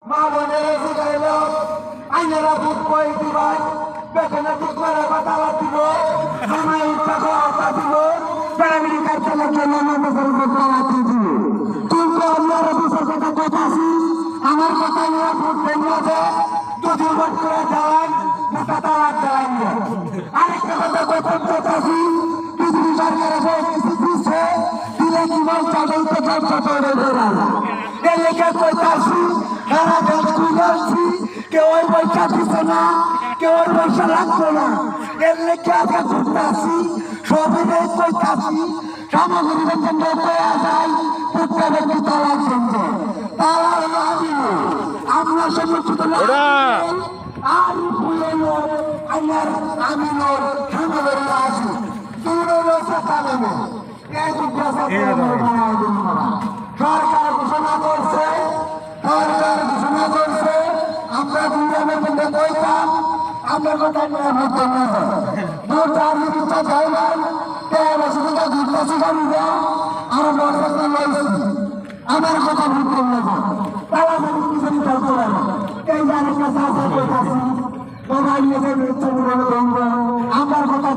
মা বোনেরা শিখাইল আইনেরা ভূত কই দিবাই বেতনে ঠিক করে কথা দিব সময় টাকা আতা দিব প্রাইমারি কার্যালয় জন্য আমাদের কথা দিব কিন্তু আমরা বিচার কথা কইতাছি আমার কথা নিয়ে ভূত দেন আছে যদি ভোট করে যান টাকা তালা দেন আরেকটা কথা কইতাছি পৃথিবী সরকারের কিছু দিচ্ছে দিলে কি বল চাই তো ব্যবসা করে এর লেগে কইতাছি সারা দেশ খুঁজছি কেউ ওই পয়সা দিচ্ছে না কেউ ওই পয়সা লাগছে না এর লেগে আগে ঘুরতেছি সবই কইতাছি সামগ্রী বেতন কয়া যায় প্রত্যেক ব্যক্তি তালা শুনছে তারা হলো আমরা সমর্থিত আর আমি সামগ্রী আসি সরকার ঘোষণা করছে আমরা দুজনের মধ্যে কইতাম আপনার কথা নিয়ে ভোট ভোট আপনি দিতে চাইবেন ঘুরতেছি আমার বর্ষা লইছি আমার কথা ভোট করলে তারা কিছু নিতে পারে এই জানি কাছে কইতাছি আমার কথা